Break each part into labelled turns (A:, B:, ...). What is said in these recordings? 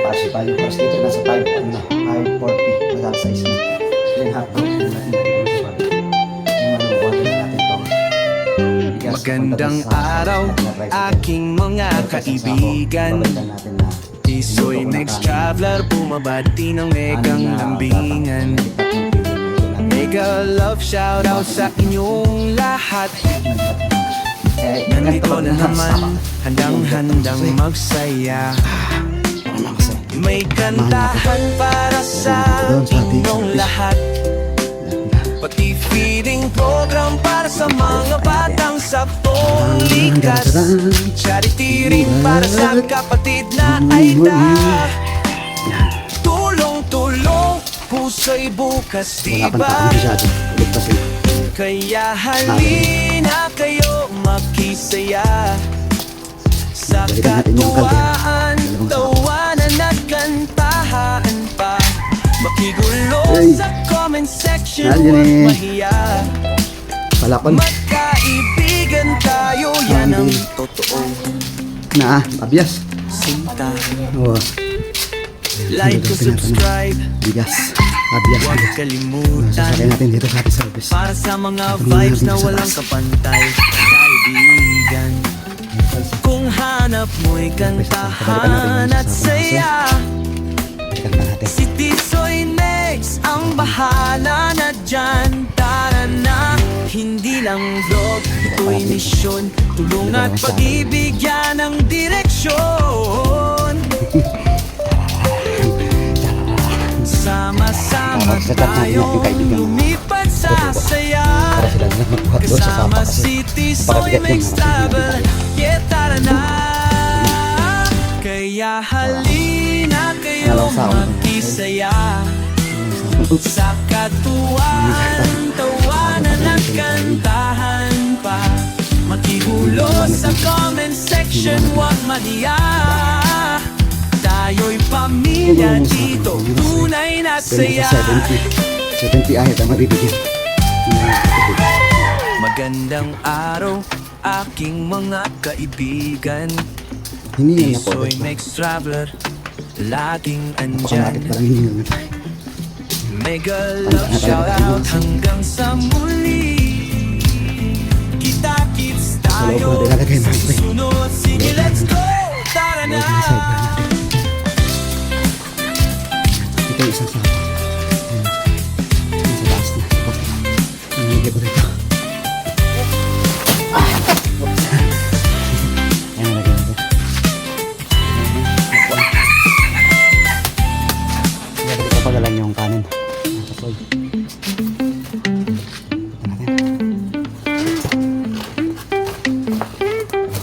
A: Apache tayo. First dito nasa 5, ano na, 540. Magkala size na. Then hotdog. Hindi natin nalagyan sa bag. Yung water na natin to. Bigas,
B: Magandang
A: punta sa-
B: araw, aking mga kaibigan.
A: Babalikan natin na
B: Isoy next traveler, bumabati ng megang lambingan. Mega love shoutout sa inyong lahat. Nandito na naman, handang-handang magsaya. May kantahan para sa inyong lahat. Pati feeding program para sa mga batang saktong likas. Charity rin para sa kapatid na Aida. Tulong-tulong, puso'y bukas,
A: wala pang
B: diba?
A: taon masyado. Ligtas yun.
B: Kaya halina kayo makisaya sa
A: Balikan natin yung
B: katuwaan,
A: kalde.
B: tawanan at kantahan pa. Makigulo
A: Ay.
B: sa comment section,
A: Yan, yun
B: huwag
A: eh.
B: mahiya.
A: Palakon.
B: Magkaibigan tayo, yan ang totoo.
A: Na, abyas.
B: Sinta,
A: Oo.
B: like to subscribe,
A: Bigas. Abyas.
B: huwag
A: Bigas.
B: kalimutan.
A: Sasakay natin dito sa ating service.
B: Para sa mga
A: Ito
B: vibes
A: natin
B: na
A: sa
B: walang
A: taas.
B: kapantay, kaibigan. Kung hanap mo'y kantahan at saya,
A: Balikan pa natin.
B: si Tisoy next ang bahala na dyan. Tara na, hindi lang vlog, ito'y misyon. Tulong at pag-ibig yan ang direksyon. Sama-sama tayong lumipat sa saya.
A: Para sila na magbuhat doon sa
B: Kasama
A: sapa kasi
B: si Tisoy
A: parabigat yung
B: makes
A: mga
B: travel.
A: kaibigan.
B: Yeah, tara na. Kaya halina kayo
A: Alam sa akin.
B: makisaya sa katuwaan, tawanan at kantahan pa. Makihulo sa comment section, huwag maliya. Tayo'y pamilya dito, tunay na saya.
A: 70 ahit ang mabibigyan.
B: Magandang araw, aking mga kaibigan.
A: Hiningal na po.
B: Isoy next traveler, laging
A: Pakalapit
B: andyan.
A: pa lang hiningal na tayo.
B: Mega love shoutout hanggang sa muli. Kita-kits tayo,
A: Sa loob natin lalagay mga pre.
B: susunod. Sige, let's go! Tara na!
A: Sa side bar natin. Ito yung isang sapa. Ayan. Ayan sa taas na. Hinigay ko rito. Oops. Ayan, nalagay natin. Nalagay ko pala lang yung kanin. Kasoy. Ito natin.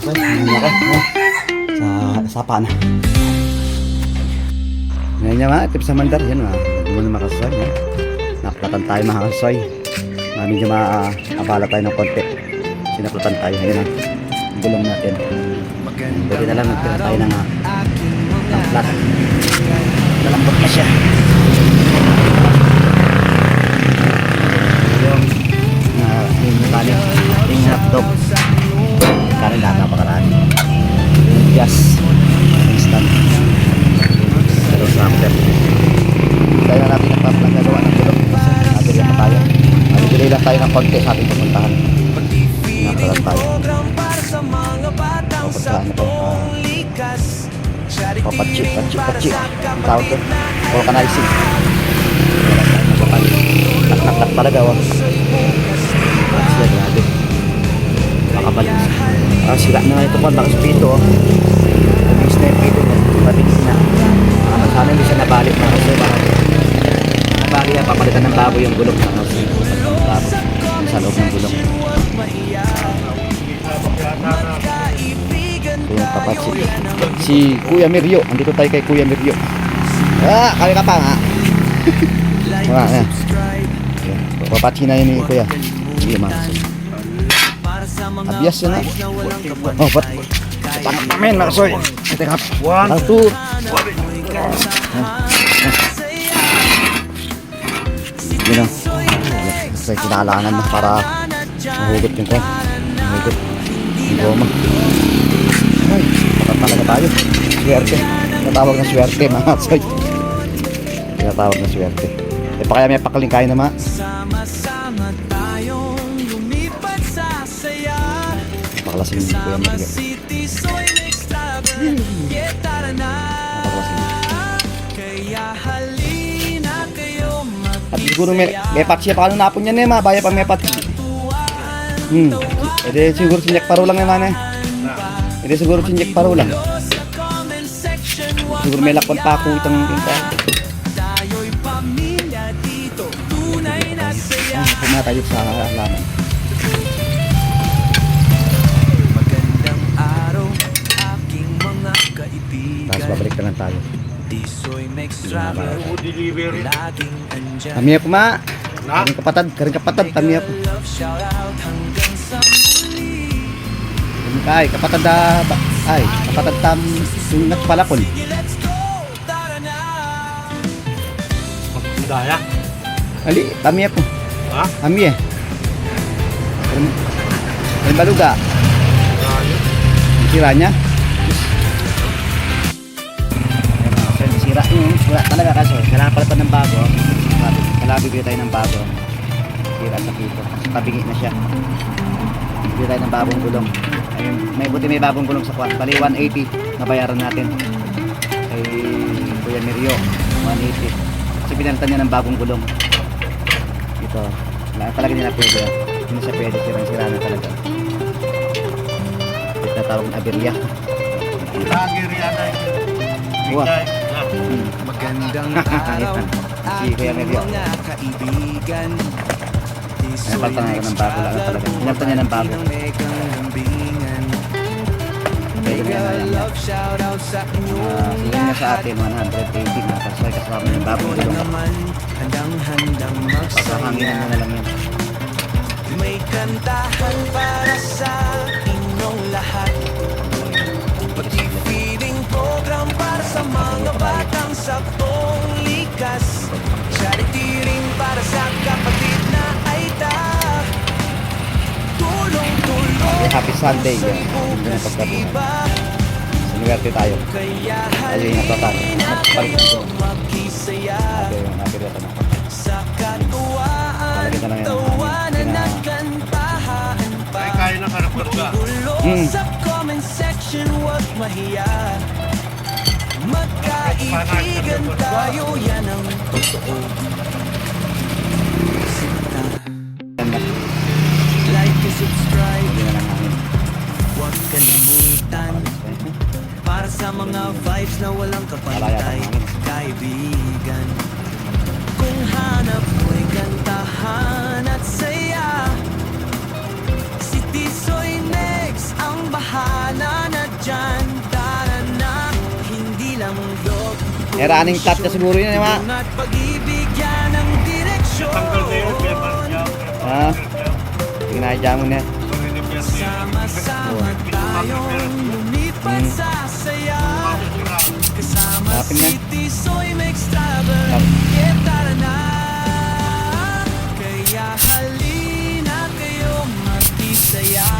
A: Okay, ngayon ako. Sa sapa na. Ngayon niya mga tips sa mandar. Yan mga. Hindi mo na makasoy. Naplatan tayo mga kasoy. Medyo maabala tayo ng konti. Sinaplatan tayo. Ngayon ang gulong natin. Buti na lang nagtira tayo ng plat. Nalambot na siya. Yung kanin. Yung hotdog. Kanin lahat napakarami. Yes. Instant. Pero sa after. Kaya na natin nagagawa ng gulong. Nabili na tayo. Nabili lang tayo ng konti sa ating pupuntahan. Napalat tayo. Pupuntahan na tayo. Papatchik. Ang tawag ko. Vulcanizing. Wala tayo nagpapal. Nak talaga. Siya grabe. Makabalik. Sira na nga ito po. Lakas pito. Nabis na yung pito niya. Matinis na. Sana hindi siya nabalik na kasi nabalik yan. Papalitan ng bago yung gulong. Bago. Sa loob ng gulong. Ito yung tapat si Kuya Miryo. Andito tayo kay Kuya Miryo. Kaya ka pa nga. Wala yan. Papatsi na yun ni Kuya. Hindi makasal. Abyas yun na. Oh, ba't? Panak namin, makasoy. Ito ka. 1, 2. Yun lang. Kasi kinakailangan mo para mahugot yung kwan. Mahugot yung goma. Ay, patapalaga tayo. Swerte. Tinatawag na swerte mga soy. Tinatawag na swerte. E pa kaya may pakalingkahin na mga.
B: Sama-sama tayong lumipat sa saya.
A: Pakalasing ko yan
B: Kasama
A: mga.
B: si Tisoy Next Travel. Yeah, tara na. Kaya halina kayo
A: At siguro may patch siya. Paano napon yan eh mga. Baya pa may patch. E di siguro sinyak paro lang naman eh. E di siguro sinyak paro lang. Siguro may lakpan pa ako itang pinta.
B: Tayo'y pamilya dito. Tunay na saya.
A: Pumaya tayo sa halaman.
B: Magandang araw, aking mga kaibigan.
A: Tapos babalik na lang tayo.
B: Tisoy Next Travel. Laging andyan.
A: Kami po ma. Karing kapatid, kami po.
B: Love shout out hanggang sa muli.
A: Ay, kapatid ay, kapatid tam yung nagpalapon.
B: Sige, let's go. Tara na.
C: Daya?
A: Ali, kami po.
C: Ha?
A: Kami eh. Ay baluga. Sira niya. Sira yun. Sira talaga kasi. Kailangan pala pa ng bago. Kailangan bibili tayo ng bago. Sira sa pito. Tabingi na siya. Bibili tayo ng bagong gulong. Ayun. May bagong gulong sa kwan. Bali 180 nabayaran natin. Kay Kuya Mirio. 180. Kasi binalitan niya ng bagong gulong. Ito. Talaga nila pwede. Hindi siya pwede. Sira na talaga. Ito na tawag na aberya. Uwa.
B: Magandang araw,
A: Si Kuya
B: aking
A: Medio.
B: mga kaibigan. Tisoy
A: Napalta na
B: Next
A: ng bago lang
B: Travel,
A: talaga. Pinalta niya ng bago.
B: ng megang lambingan.
A: Pwede
B: Mega
A: na yan.
B: love shout out sa inyong
A: Sige na sa
B: lahat.
A: atin, 180 na. Kasi kasama yung bagong
B: Ikaw
A: gulong.
B: naman, handang-handang
A: Pagkahanginan mo
B: magsaya.
A: na lang yan.
B: May kantahan para sa inyong lahat. Pag-feeding program para sa mga batang saktong likas. Charity rin para sa kapatid na aita. Tulong-tulong.
A: Happy Sunday,
B: puso'y
A: yan.
B: bukas,
A: Yung pagkatuloy.
B: diba?
A: Sinuwerte tayo.
B: Kaya
A: Ayun yung natatan.
B: halina
A: Balik
B: kayo
A: ko.
B: makisaya.
A: Ate yung napirita na.
B: Sa katuwaan,
A: Talagyan na lang yan ng
B: tawanan
A: hangin.
B: at kantahan pa.
C: Kaya na karapot ka.
B: Gulo sa comment section, huwag mahiya. Magkaibigan tayo, yan ang totoo. Sinta,
A: Ganda.
B: like and subscribe,
A: Hindi na lang hangin.
B: huwag kalimutan. Para sa mga vibes na walang kapantay, kaibigan. Kung hanap mo'y kantahan at saya, si Tisoy Next ang bahala na dyan. Tara na, hindi lang vlog.
A: Eh, running top na siguro yun, eh, ma.
B: Tulong at pag-ibigyan ng direksyon.
C: Tanggal na yun, kaya parang
A: Ha? Ginadya mo na.
B: Sama-sama tayong lumipat sa saya. Kasama
A: Hanapin na.
B: si Tisoy Next Travel.
A: Hanap.
B: Yeah, tara na. Kaya halina kayo makisaya.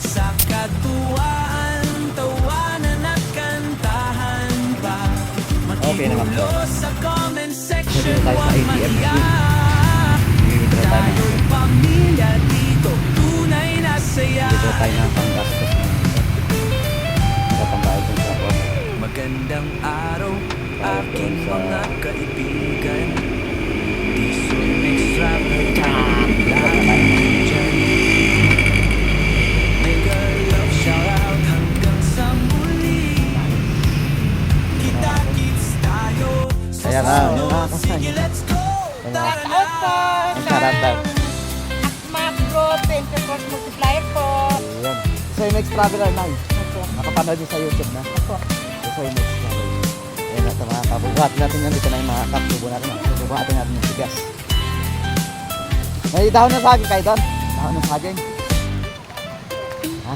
B: Sa katuwaan, tawanan at kantahan pa.
A: Okay naman po.
B: Makigulo sa comment section,
A: Pwede tayo sa
B: huwag
A: ATM.
B: mahiya.
A: Dito tayo.
B: Tayo'y pamilya dito, tunay na saya.
A: Dito tayo na panggastos. Kapambayad yung sa ako.
B: Magandang araw, aking mga kaibigan. Tisoy Next Travel, laging dyan. Mega love shout out hanggang sa muli. Kita-kits tayo sa
A: Kaya nga,
B: sunod.
A: nakakasan.
B: Sige, let's go! Tara na!
A: Ang sarap daw.
D: Macro 24 multiplier po.
A: Ayan. So yung next traveler na nakapanood nyo sa YouTube na. So yung next traveler. Ayan na ito mga kabubuhat natin yan. Dito na yung mga kapsubo natin. Subuhatin natin yung bigas. May dahon na saging kayo doon. Dahon na saging. Ha?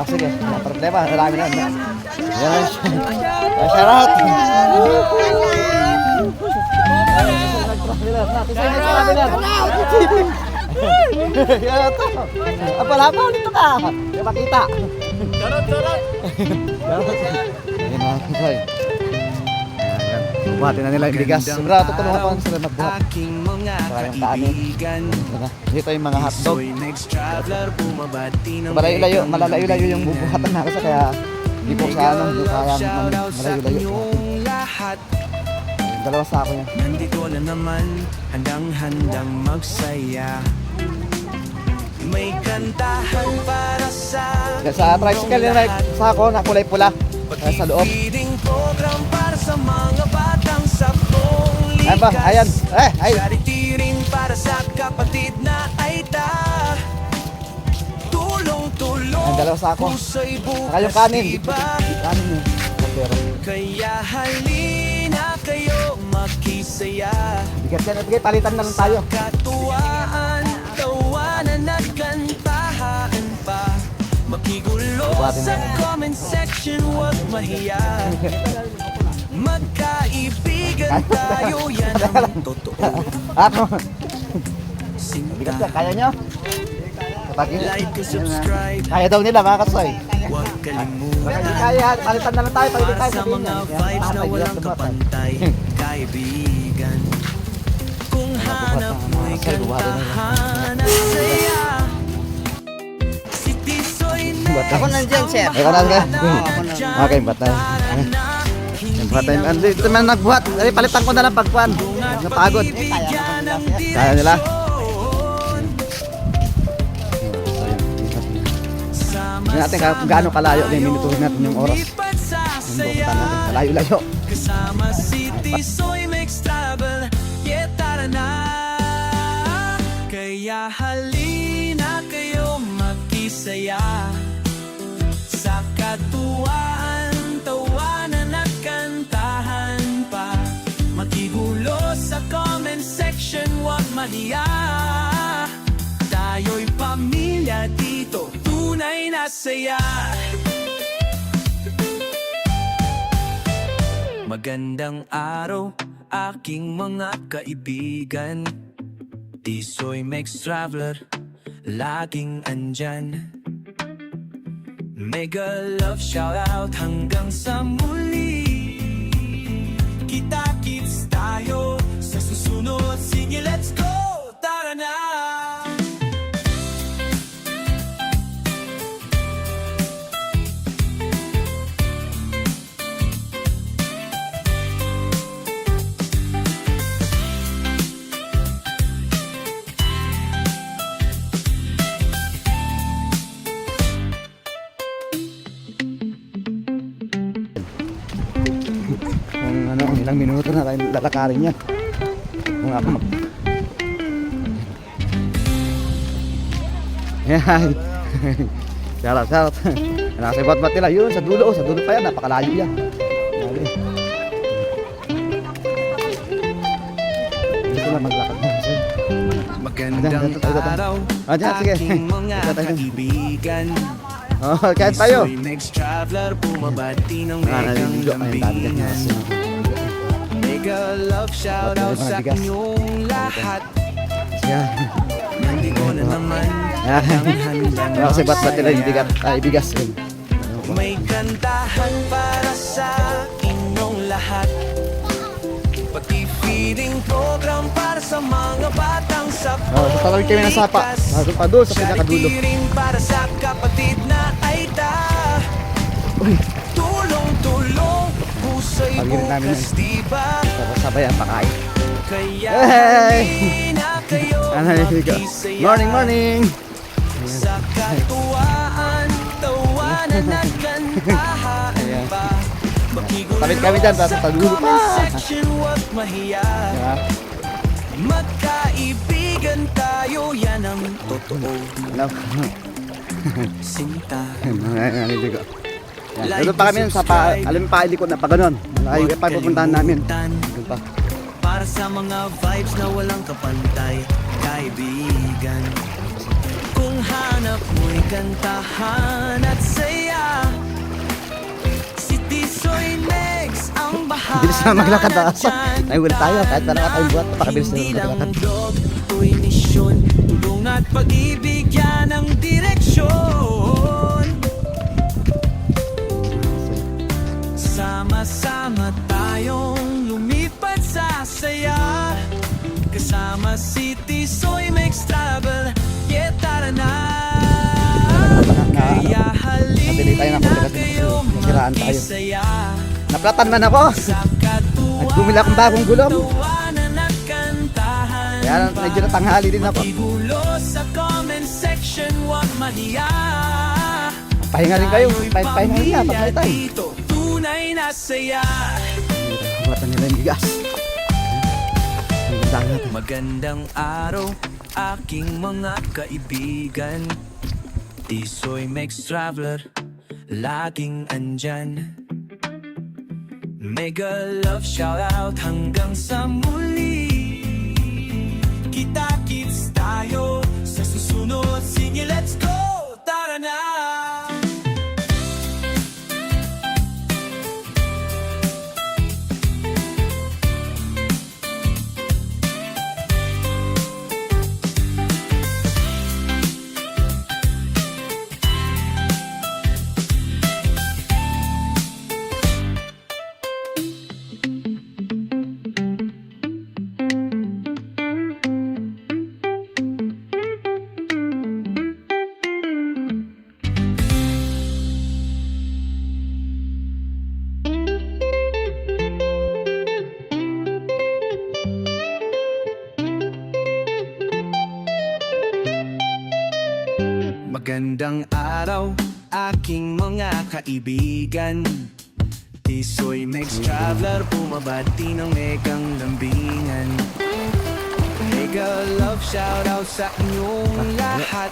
A: Sige. Wala problema. Marami na. Ayan. Shout out. Yan ito. Wala pa ulit ka. Di makita. Ayan mga kasoy. Ayan. Buhatin na nila yung bigas. Sigurado tutulungan pa sila magbuhat.
B: Aking mga
A: Parang kanin.
B: kaibigan.
A: Dito yung mga hotdog.
B: Iso'y next traveler, bumabati ng
A: Malayo-layo, malalayo-layo yung bubuhatan na kasi kaya hindi po sa ano, hindi kaya
B: Shoutout sa
A: malayo-layo.
B: inyong lahat.
A: Dalawa sa ako yan.
B: Nandito na naman, handang-handang magsaya. May kantahan para sa
A: Sa tricycle yun, right? Sa ako, na kulay pula. Sa loob.
B: Feeding program para sa mga batang saktong likas.
A: Ayan ba? Ayan. Ay!
B: Charity rin para sa kapatid na aita. Tulong-tulong.
A: Ayan, dalawa sa ako.
B: Puso'y bukas,
A: Saka yung kanin.
B: diba?
A: Kanin yun. Pero,
B: Kaya halina kayo makisaya.
A: bigat yan. Sige, palitan na lang tayo.
B: Katuwaan, tawanan at kantahan pa. Makigulo
A: Buhatin
B: sa
A: na.
B: comment section, huwag mahiya. Magkaibigan tayo, yan ang totoo.
A: Ako. Bigat yan.
B: Sinta,
A: Kaya nyo? Kapag
B: like and subscribe.
A: Kaya daw nila mga kasoy.
B: Huwag
A: Kapag hindi
B: kalimutan.
A: kaya, palitan na lang tayo. Palitan
B: Para
A: tayo
B: sa
A: sa
B: mga vibes na walang kapantay, kaibigan. Kung hanap mo'y kantahan at saya, si Tisoy Next
A: Ako
D: nandyan, sir.
A: Ikaw na, sir.
B: Ako na.
A: Okay, batay. Batay. Dito man nagbuhat. Ay, palitan ko na lang pagkuhan. Napagod. Kaya nila. Tingnan natin kung gaano kalayo na minutuhin natin yung oras. Yung bukutan natin. Kalayo-layo.
B: Kasama si Tisoy Mix Travel, yeah, tara na. Kaya halina kayo makisaya. Sa katuwaan, tawanan at kantahan pa. Makigulo sa comment section, huwag mahiya. Tayo'y pamilya dito, tunay na saya. Magandang araw, aking mga kaibigan. Tisoy Mix Traveler, laging andyan. Mega love shoutout hanggang sa muli. Kita-kits tayo sa susunod. Sige, let's go! Tara na!
A: Kung ano, ilang minuto na tayo lalakarin yan. Kung ako mag... Yan. Shout. Nasa bat nila yun, sa dulo pa yan, napakalayo yan. Grabe. Dito lang maglakad mo.
B: Magandang
A: Dito.
B: araw,
A: Dyan, sige.
B: aking mga
A: Dito tayo.
B: kaibigan.
A: Oh, kahit tayo.
B: Tisoy Next Traveler, bumabati ng
A: Nakakaligo.
B: megang
A: Ayun, tabi ka niya.
B: lambingan. Mega love shoutout sa
A: Bigas.
B: inyong lahat.
A: Sige.
B: Nandito na naman,
A: Yan.
B: handang-handang
A: Kasi bat nila yung bigat.
B: magsaya.
A: Ay, bigas. Yun.
B: May kantahan para sa inyong lahat. Pati feeding program para sa mga batang saktong
A: Oh, sa talawin kami ng sapa. Doon pa doon sa pinakadulo.
B: Charity rin para sa kapatid na aita. Tulong-tulong, puso'y
A: Pag-irit namin
B: bukas, diba?
A: Tapos sabay ang pakain.
B: Kaya
A: Hey!
B: halina kayo makisaya.
A: Morning!
B: Sa katuwaan, tawanan at kantahan pa. Makigulo
A: Tapit kami dyan, tapos
B: sa
A: tadulo pa.
B: comment section, huwag mahiya.
A: Diba?
B: Magkaibigan tayo, yan ang totoo.
A: Alam.
B: Sinta,
A: Naliligo. Yan. Doon pa kami sa alam pa ilikod na pa ganun. Ay, pa pupuntahan namin. Doon pa.
B: para sa mga vibes na walang kapantay, kaibigan. Kung hanap mo'y kantahan at saya, si Tisoy Next ang bahala.
A: Bilis na maglakad na asa.
B: dyan.
A: Ay, wala tayo. Kahit na nakatayong buhat, napakabilis na
B: Hindi lang
A: maglakad.
B: vlog, ito'y misyon. Tulong at pag-ibig yan ang direksyon. Sama-sama tayong lumipad sa saya. Kasama si Tisoy Makes Travel. Yeah, tara na. Kaya
A: Nabili tayo ng
B: halina
A: konti kasi
B: kayo
A: nasiraan tayo.
B: makisaya.
A: Naplatan man ako.
B: Sa katuwaan,
A: Nagbumila akong bagong gulong.
B: tawanan at kantahan
A: Kaya medyo natanghali din ako.
B: Igulo sa comment section, huwag mahiya.
A: Pahinga rin kayo.
B: Tayo'y
A: Pahinga rin nga.
B: pamilya
A: Patay tayo.
B: dito, tunay na saya.
A: Buwatan nila yung bigas. Ang ganda natin.
B: Magandang araw, aking mga kaibigan. Tisoy Makes Traveler, laging andyan. Mega love shoutout hanggang sa muli. Kita-kits tayo sa susunod. Sige, let's go! Tara na! Magandang araw, aking mga kaibigan. Tisoy Makes Traveler, bumabati ng megang lambingan. Mega love shoutout sa inyong lahat.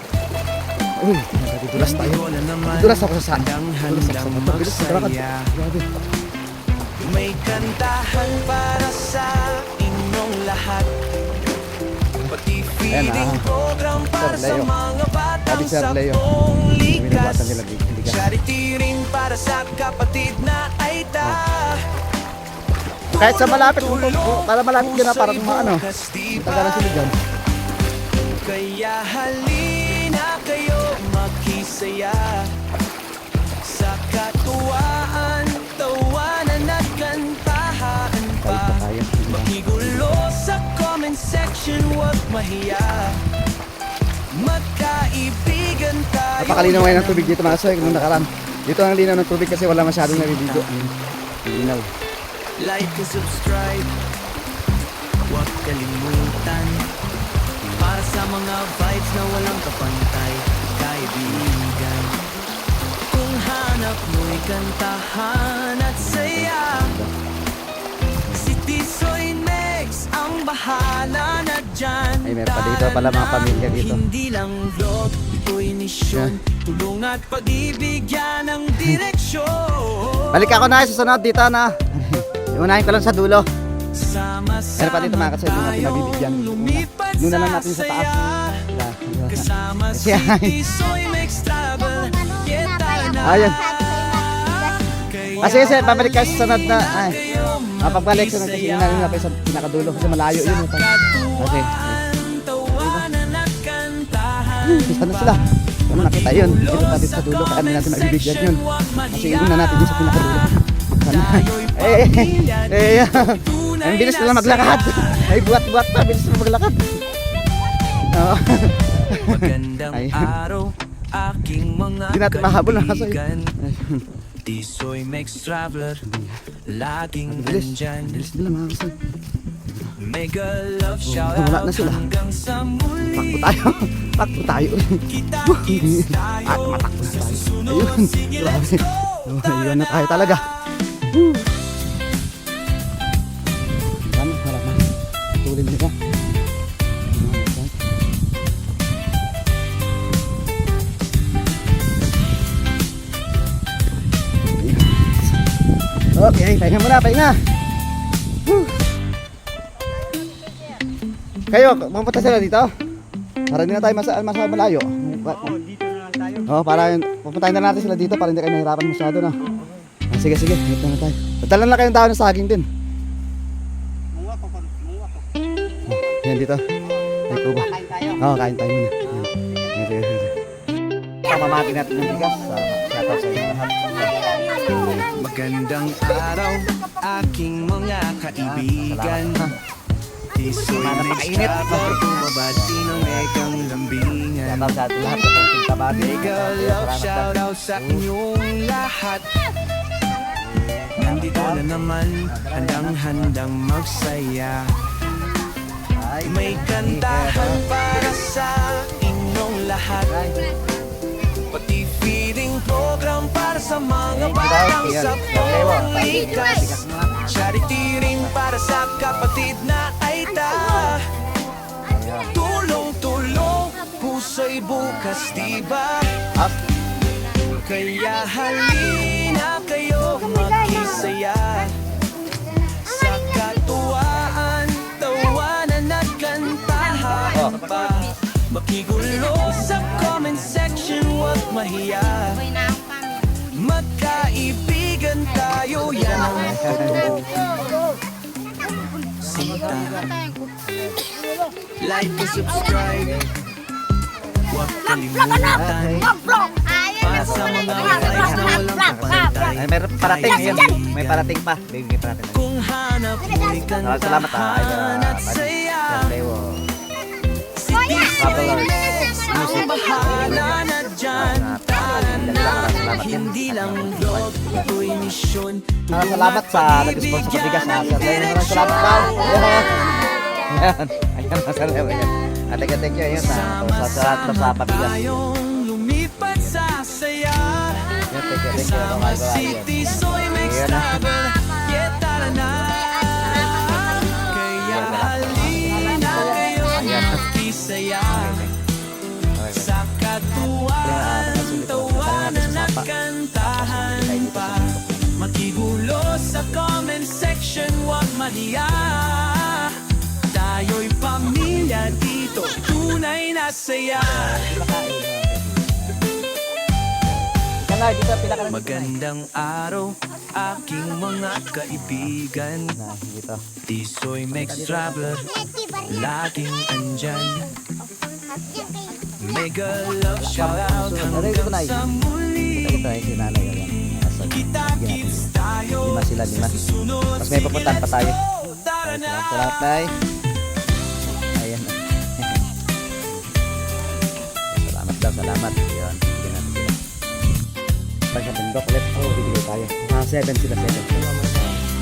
A: Uy, nagdudulas tayo.
B: Ikaw na naman,
A: Dulas ako sa saan.
B: handang magsaya. May kantahan para sa inyong lahat. Pati feeding program para
A: Sir
B: sa
A: Leo.
B: mga batang
A: Sabi Sir
B: sa
A: Leo.
B: buong likas.
A: Binabatan nila bigas.
B: Charity rin para sa kapatid na Aita.
A: Kahit sa malapit, para malapit yun na parang maano. Tagalan sila dyan.
B: Kaya halina kayo makisaya. Sa katuwaan, tawanan at kantahan pa.
A: Kahit pa tayo.
B: Makigulo sa comment section, huwag mahiya. Magkaibigan tayo.
A: Napakalinaw ngayon ng tubig dito mga soy. Nung nakaraan. Dito ang linaw ng tubig kasi wala masyadong naliligo. Ang linaw.
B: Like and subscribe, huwag kalimutan. Para sa mga vibes na walang kapantay, kaibigan. Kung hanap mo'y kantahan at saya, si Tisoy Makes ang bahala na dyan.
A: Ay, meron pa dito pala mga pamilya dito.
B: Hindi lang vlog, ito'y misyon. Tulong at pag-ibig yan ang direksyon.
A: Balik ako na sa sunod dito na. Unahin ko lang sa dulo.
B: Sama-sama
A: Meron pa dito mga kasay, doon natin nabibigyan.
B: lumipad
A: Doon na lang
B: sa
A: natin sa taas.
B: saya. Kasama si
A: Kasi ay,
B: Tisoy Makes Travel. Yeah, tara na.
A: ayun.
B: Kaya
A: Sige, sir, babalik kayo sa sunod na. Ay,
B: kayo
A: mapagbalik sunod kasi
B: makisaya.
A: unahin na kayo sa pinakadulo kasi malayo yun. Okay.
B: Katuwaan, tawanan at kantahan
A: Sana sila. Ano nakita yun? Dito pa dito sa dulo. Kaya hindi natin maibibigyan yun. Kasi yun na natin yun sa pinakadulo. Sana. Ang bilis nila maglakad. Ay, buhat-buhat pa. Bilis nila maglakad. Oo.
B: Magandang
A: Ayun.
B: araw, aking mga
A: Hindi natin mahabol na kasi.
B: kaibigan. Tisoy Makes Traveler, laging
A: Bilis.
B: andyan.
A: Bilis nila mga kasay.
B: Mega love
A: wala
B: shoutout
A: na sila.
B: hanggang sa muli.
A: Takbo tayo. Takbo tayo.
B: Kita-kits tayo
A: At matakbo
B: sa
A: tayo.
B: susunod.
A: Ayun.
B: Sige, let's go!
A: Oh,
B: Tara
A: ayun na
B: na.
A: tayo talaga. Yan, malamang. Tulin nila. Okay, pahinga muna, pahinga. Whew. Kayo, pumunta sila dito? Para hindi na tayo malayo.
C: Dito na lang tayo.
A: Oh, para pupuntahin na natin sila dito para hindi kayo nahirapan masyado, no? Ah, sige, sige, dito na tayo. Patalan na kayong tao ng saging din.
C: Munga ko.
A: Yan dito. Ay, kuba.
D: Kain tayo.
A: Oo, kain tayo muna. Yan. Sige, sige, sige. Pamamati natin ng bigas. Shoutout sa inyo lahat.
B: Magandang araw, aking mga kaibigan. Iso'y
A: Napakainit.
B: bumabati ng ekang lambingan.
A: Shoutout sa ating lahat sa pong tabati.
B: Mega love shoutout sa inyong lahat. Nandito na naman, handang-handang magsaya. May kantahan para sa inyong lahat. Pati feeding program para sa mga batang sa buong likas. Charity rin para sa kapatid na Aita. Tulong-tulong, puso'y bukas, diba?
A: Up.
B: Kaya halina kayo makisaya sa katuwaan, tawanan at kantahan pa. Makigulo sa comment section, huwag mahiya. Magkaibigan tayo, yan ang totoo. Sinta, like and subscribe. Huwag kalimutan. Para sa mga vibes na walang kapantay.
A: Ay, may parating yun. May parating pa. May parating.
B: Kung hanap mo'y
A: Salamat
B: kantahan at saya. Si DCMX ang bahala na dyan. Tara na, hindi lang vlog, ito'y misyon.
A: Salamat sa nag-sponsor sa bigas. Sir Leo, maraming salamat daw. Ayan. Ayan, Sir Leo. At thank you. Ayun, sa pabigas.
B: Tayong lumipat sa saya.
A: Thank you.
B: Kasama si Tisoy Mix Travel. Yeah, tara na. Kaya halina kayo makisaya. Sa katuwaan, tawanan at kantahan pa. Makigulo sa comment section, huwag mahiya. Tayo'y pamilya dito, tunay na saya. Magandang araw, aking mga kaibigan. Tisoy Mix Traveler, laging andyan. Mega love shoutout hanggang sa muli. Kita-kits tayo sa susunod.
A: Mas may papuntahan pa tayo.
B: Tara na.
A: Salamat, Nay. Ayan. Salamat. Yun. Bigyan natin sila. Pag sa bundok ulit, bibigay tayo. 7 sila, 7.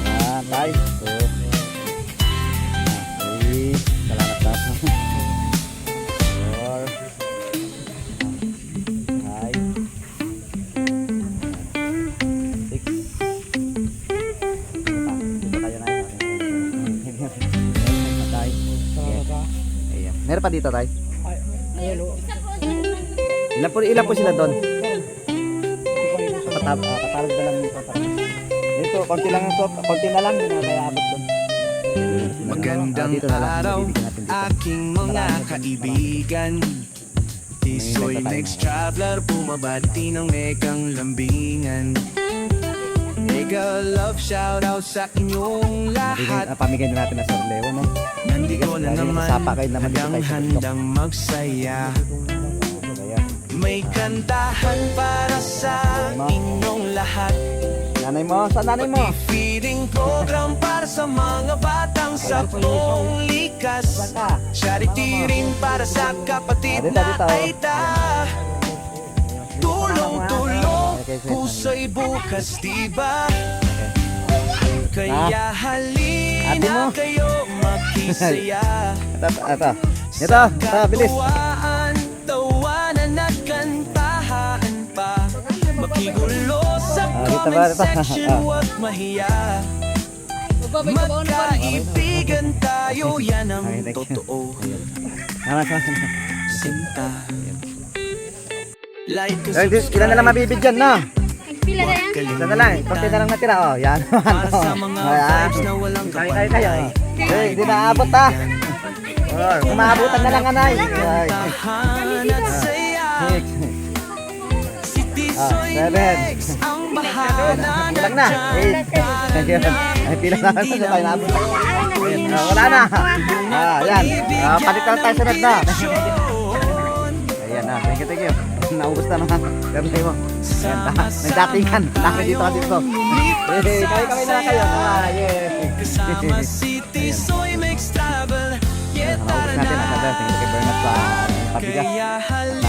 A: Ayan, Tay. So, okay. Salamat daw. 4, 5, 6. Meron pa dito, Tay? Ilan po sila doon? Katalog na lang dito. Dito, konti na lang. Kaya abot doon.
B: Magandang araw, aking mga kaibigan. Tisoy Mix Traveler, bumabati ng ekang lambingan. Mega love shoutout sa inyong lahat.
A: Pamigay na natin na Sir Leo, no?
B: Nandito na naman,
A: handang
B: handang magsaya. May kantahan para sa inyong lahat.
A: Nanay mo, saan nanay mo?
B: Feeding program para sa mga batang sa buong likas. Charity rin para sa kapatid na Aita. Tulong-tulong, puso'y bukas, diba? Kaya halina kayo makisaya.
A: Ito, bilis.
B: Tawanan at kantahan pa. Makigulo sa comment section, huwag mahiya. Magkaibigan tayo, yan ang totoo. Sinta. Like
A: Ilan na lang mabibigyan, no?
D: Pila na yan?
A: Isa na lang, konti na lang natira, oh. Yan.
B: Para sa mga vibes na walang
A: Kayo.
B: kapantay.
A: Hindi na aabot, ha? Kung maabutan na lang, anay.
B: Kantahan at saya. Si Tisoy
A: 7.
B: Mix ang bahala
A: Ilang na?
B: na
A: 8. Ay, pila na lang sa tayo naabot. Wala na. Yan. Palit lang tayo sunod na. Ayan na. Thank you. naubos na mga garnay mo. Ayan, nagdatingan. Laki dito kasi ito. Kami na lang kayo.
B: Kasama si Tisoy makes travel. Yeah,
A: Naubos natin. Thank you very much sa pabigas.
B: Kaya